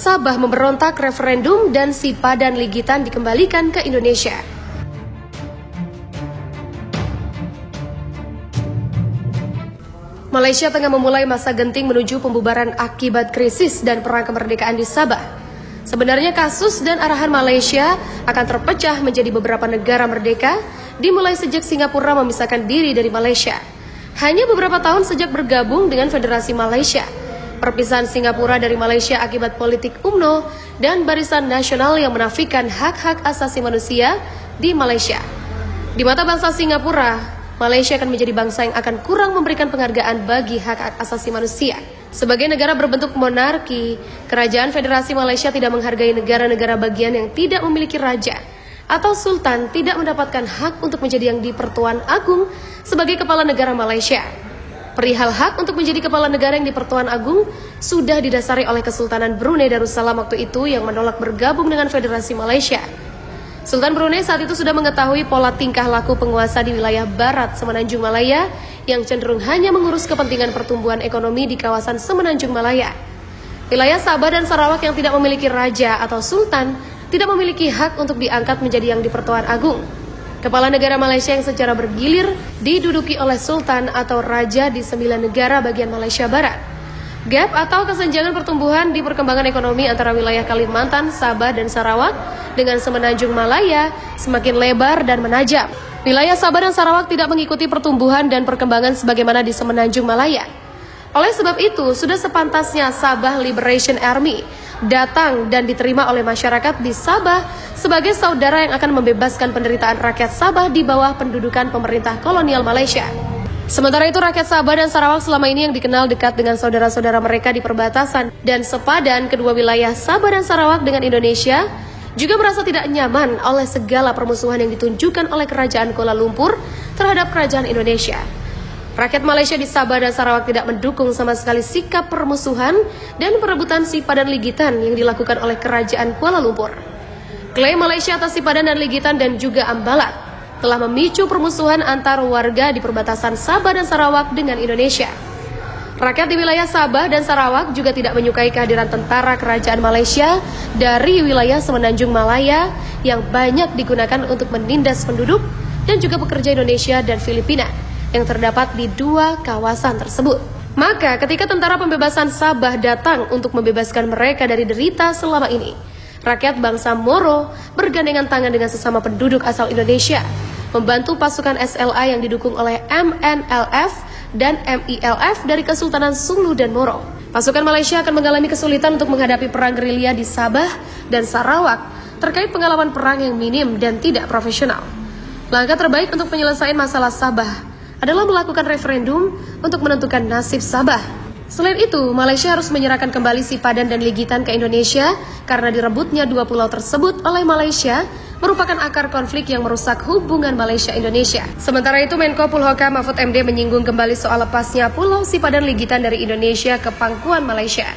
Sabah memberontak referendum dan Sipadan Ligitan dikembalikan ke Indonesia. Malaysia tengah memulai masa genting menuju pembubaran akibat krisis dan perang kemerdekaan di Sabah. Sebenarnya kasus dan arahan Malaysia akan terpecah menjadi beberapa negara merdeka, dimulai sejak Singapura memisahkan diri dari Malaysia. Hanya beberapa tahun sejak bergabung dengan Federasi Malaysia, perpisahan Singapura dari Malaysia akibat politik UMNO dan Barisan Nasional yang menafikan hak-hak asasi manusia di Malaysia. Di mata bangsa Singapura, Malaysia akan menjadi bangsa yang akan kurang memberikan penghargaan bagi hak asasi manusia. Sebagai negara berbentuk monarki, Kerajaan Federasi Malaysia tidak menghargai negara-negara bagian yang tidak memiliki raja atau sultan tidak mendapatkan hak untuk menjadi yang di-Pertuan Agung sebagai kepala negara Malaysia. Perihal hak untuk menjadi kepala negara yang di-Pertuan Agung sudah didasari oleh Kesultanan Brunei Darussalam waktu itu yang menolak bergabung dengan Federasi Malaysia. Sultan Brunei saat itu sudah mengetahui pola tingkah laku penguasa di wilayah barat Semenanjung Malaya yang cenderung hanya mengurus kepentingan pertumbuhan ekonomi di kawasan Semenanjung Malaya. Wilayah Sabah dan Sarawak yang tidak memiliki raja atau sultan tidak memiliki hak untuk diangkat menjadi yang di-Pertuan Agung. Kepala negara Malaysia yang secara bergilir diduduki oleh sultan atau raja di 9 negara bagian Malaysia Barat. Gap atau kesenjangan pertumbuhan di perkembangan ekonomi antara wilayah Kalimantan, Sabah, dan Sarawak dengan Semenanjung Malaya semakin lebar dan menajam. Wilayah Sabah dan Sarawak tidak mengikuti pertumbuhan dan perkembangan sebagaimana di Semenanjung Malaya. Oleh sebab itu, sudah sepantasnya Sabah Liberation Army datang dan diterima oleh masyarakat di Sabah sebagai saudara yang akan membebaskan penderitaan rakyat Sabah di bawah pendudukan pemerintah kolonial Malaysia. Sementara itu rakyat Sabah dan Sarawak selama ini yang dikenal dekat dengan saudara-saudara mereka di perbatasan dan sepadan kedua wilayah Sabah dan Sarawak dengan Indonesia juga merasa tidak nyaman oleh segala permusuhan yang ditunjukkan oleh Kerajaan Kuala Lumpur terhadap Kerajaan Indonesia. Rakyat Malaysia di Sabah dan Sarawak tidak mendukung sama sekali sikap permusuhan dan perebutan Sipadan Ligitan yang dilakukan oleh Kerajaan Kuala Lumpur. Klaim Malaysia atas Sipadan dan Ligitan dan juga Ambalat telah memicu permusuhan antar warga di perbatasan Sabah dan Sarawak dengan Indonesia. Rakyat di wilayah Sabah dan Sarawak juga tidak menyukai kehadiran tentara kerajaan Malaysia dari wilayah Semenanjung Malaya yang banyak digunakan untuk menindas penduduk dan juga pekerja Indonesia dan Filipina yang terdapat di 2 kawasan tersebut. Maka ketika tentara pembebasan Sabah datang untuk membebaskan mereka dari derita selama ini, rakyat bangsa Moro bergandengan tangan dengan sesama penduduk asal Indonesia, membantu pasukan SLA yang didukung oleh MNLF dan MILF dari Kesultanan Sulu dan Moro. Pasukan Malaysia akan mengalami kesulitan untuk menghadapi perang gerilya di Sabah dan Sarawak terkait pengalaman perang yang minim dan tidak profesional. Langkah terbaik untuk menyelesaikan masalah Sabah adalah melakukan referendum untuk menentukan nasib Sabah. Selain itu, Malaysia harus menyerahkan kembali Sipadan dan Ligitan ke Indonesia karena direbutnya 2 pulau tersebut oleh Malaysia merupakan akar konflik yang merusak hubungan Malaysia-Indonesia. Sementara itu, Menko Polhukam Mahfud MD menyinggung kembali soal lepasnya Pulau Sipadan Ligitan dari Indonesia ke pangkuan Malaysia.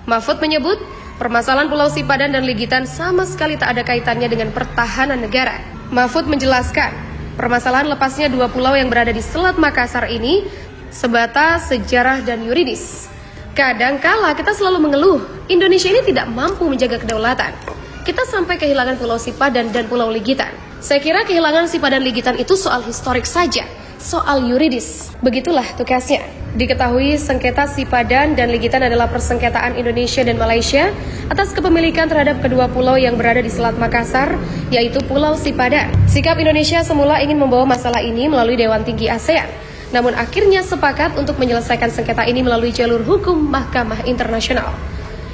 Mahfud menyebut, permasalahan Pulau Sipadan dan Ligitan sama sekali tak ada kaitannya dengan pertahanan negara. Mahfud menjelaskan, permasalahan lepasnya 2 pulau yang berada di Selat Makassar ini sebatas sejarah dan yuridis. Kadangkala kita selalu mengeluh, Indonesia ini tidak mampu menjaga kedaulatan. Kita sampai kehilangan Pulau Sipadan dan Pulau Ligitan. Saya kira kehilangan Sipadan Ligitan itu soal historik saja, soal yuridis. Begitulah tugasnya. Diketahui sengketa Sipadan dan Ligitan adalah persengketaan Indonesia dan Malaysia atas kepemilikan terhadap kedua pulau yang berada di Selat Makassar, yaitu Pulau Sipadan. Sikap Indonesia semula ingin membawa masalah ini melalui Dewan Tinggi ASEAN. Namun akhirnya sepakat untuk menyelesaikan sengketa ini melalui jalur hukum Mahkamah Internasional.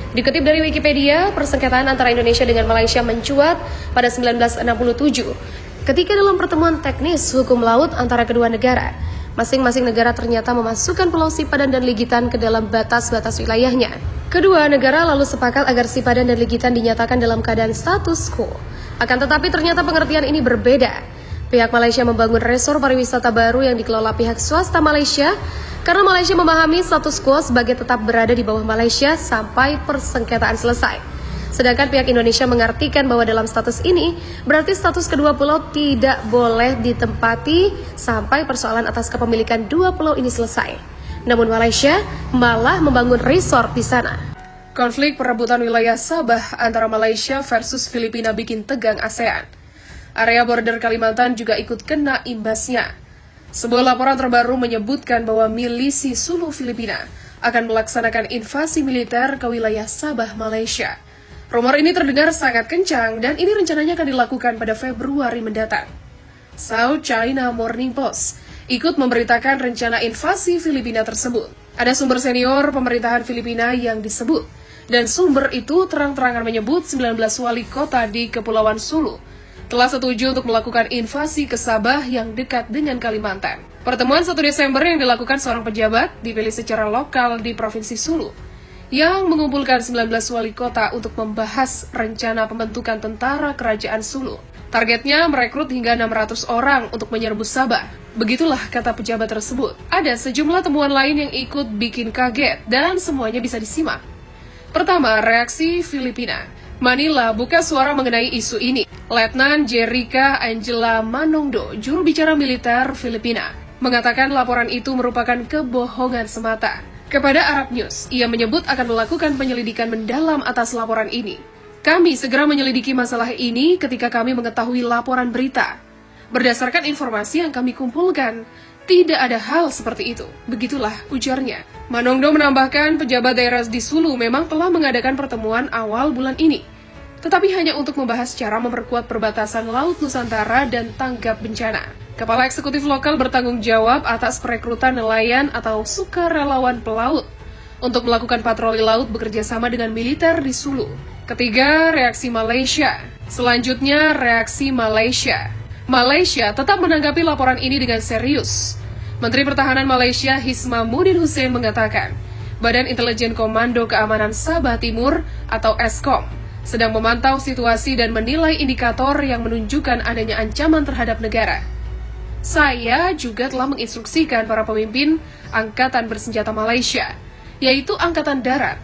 Dikutip dari Wikipedia, persengketaan antara Indonesia dengan Malaysia mencuat pada 1967 ketika dalam pertemuan teknis hukum laut antara kedua negara. Masing-masing negara ternyata memasukkan Pulau Sipadan dan Ligitan ke dalam batas-batas wilayahnya. Kedua negara lalu sepakat agar Sipadan dan Ligitan dinyatakan dalam keadaan status quo. Akan tetapi ternyata pengertian ini berbeda. Pihak Malaysia membangun resor pariwisata baru yang dikelola pihak swasta Malaysia karena Malaysia memahami status quo sebagai tetap berada di bawah Malaysia sampai persengketaan selesai. Sedangkan pihak Indonesia mengartikan bahwa dalam status ini berarti status kedua pulau tidak boleh ditempati sampai persoalan atas kepemilikan 2 pulau ini selesai. Namun Malaysia malah membangun resort di sana. Konflik perebutan wilayah Sabah antara Malaysia versus Filipina bikin tegang ASEAN. Area border Kalimantan juga ikut kena imbasnya. Sebuah laporan terbaru menyebutkan bahwa milisi Sulu Filipina akan melaksanakan invasi militer ke wilayah Sabah, Malaysia. Rumor ini terdengar sangat kencang dan ini rencananya akan dilakukan pada Februari mendatang. South China Morning Post ikut memberitakan rencana invasi Filipina tersebut. Ada sumber senior pemerintahan Filipina yang disebut, dan sumber itu terang-terangan menyebut 19 wali kota di Kepulauan Sulu telah setuju untuk melakukan invasi ke Sabah yang dekat dengan Kalimantan. Pertemuan 1 Desember yang dilakukan seorang pejabat dipilih secara lokal di Provinsi Sulu, yang mengumpulkan 19 wali kota untuk membahas rencana pembentukan tentara kerajaan Sulu. Targetnya merekrut hingga 600 orang untuk menyerbu Sabah. Begitulah kata pejabat tersebut. Ada sejumlah temuan lain yang ikut bikin kaget dan semuanya bisa disimak. Pertama, reaksi Filipina. Manila buka suara mengenai isu ini. Letnan Jerica Angela Manongdo, juru bicara militer Filipina, mengatakan laporan itu merupakan kebohongan semata. Kepada Arab News, ia menyebut akan melakukan penyelidikan mendalam atas laporan ini. Kami segera menyelidiki masalah ini ketika kami mengetahui laporan berita. Berdasarkan informasi yang kami kumpulkan, tidak ada hal seperti itu. Begitulah ujarnya. Manongdo menambahkan pejabat daerah di Sulu memang telah mengadakan pertemuan awal bulan ini, tetapi hanya untuk membahas cara memperkuat perbatasan Laut Nusantara dan tanggap bencana. Kepala eksekutif lokal bertanggung jawab atas perekrutan nelayan atau sukarelawan pelaut untuk melakukan patroli laut bekerja sama dengan militer di Sulu. Ketiga, reaksi Malaysia. Selanjutnya, reaksi Malaysia. Malaysia tetap menanggapi laporan ini dengan serius. Menteri Pertahanan Malaysia Hismamuddin Hussein mengatakan, Badan Intelijen Komando Keamanan Sabah Timur atau ESKOM sedang memantau situasi dan menilai indikator yang menunjukkan adanya ancaman terhadap negara. Saya juga telah menginstruksikan para pemimpin Angkatan Bersenjata Malaysia, yaitu Angkatan Darat,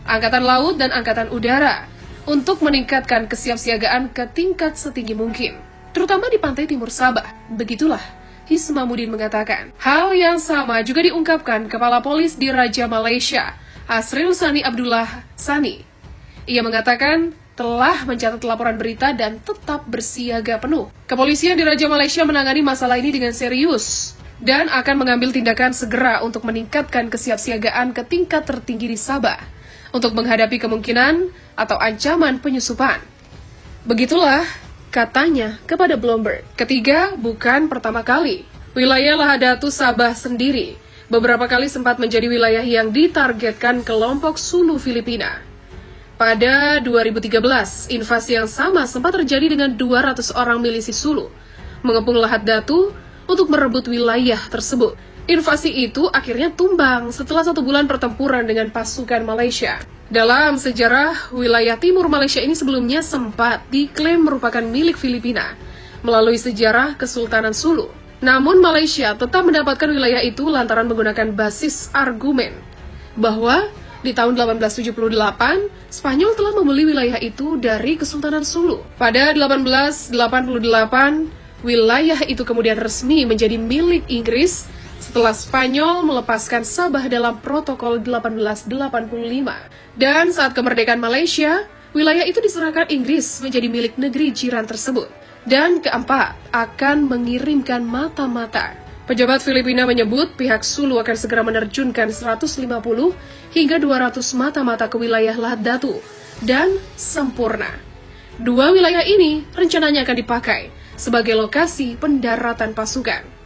Angkatan Laut, dan Angkatan Udara, untuk meningkatkan kesiapsiagaan ke tingkat setinggi mungkin, terutama di pantai timur Sabah. Begitulah Hismamuddin mengatakan. Hal yang sama juga diungkapkan Kepala Polis di Raja Malaysia, Asril Sani Abdullah Sani. Ia mengatakan telah mencatat laporan berita dan tetap bersiaga penuh. Kepolisian di Raja Malaysia menangani masalah ini dengan serius dan akan mengambil tindakan segera untuk meningkatkan kesiapsiagaan ke tingkat tertinggi di Sabah untuk menghadapi kemungkinan atau ancaman penyusupan. Begitulah katanya kepada Bloomberg. Ketiga, bukan pertama kali. Wilayah Lahadatu Sabah sendiri beberapa kali sempat menjadi wilayah yang ditargetkan kelompok Sulu Filipina. Pada 2013, invasi yang sama sempat terjadi dengan 200 orang milisi Sulu mengepung Lahadatu untuk merebut wilayah tersebut. Invasi itu akhirnya tumbang setelah 1 bulan pertempuran dengan pasukan Malaysia. Dalam sejarah, wilayah timur Malaysia ini sebelumnya sempat diklaim merupakan milik Filipina melalui sejarah Kesultanan Sulu. Namun Malaysia tetap mendapatkan wilayah itu lantaran menggunakan basis argumen bahwa di tahun 1878, Spanyol telah membeli wilayah itu dari Kesultanan Sulu. Pada 1888, wilayah itu kemudian resmi menjadi milik Inggris setelah Spanyol melepaskan Sabah dalam Protokol 1885. Dan saat kemerdekaan Malaysia, wilayah itu diserahkan Inggris menjadi milik negeri jiran tersebut. Dan keempat, akan mengirimkan mata-mata. Pejabat Filipina menyebut pihak Sulu akan segera menerjunkan 150 hingga 200 mata-mata ke wilayah Lahadatu dan Sempurna. 2 wilayah ini rencananya akan dipakai sebagai lokasi pendaratan pasukan.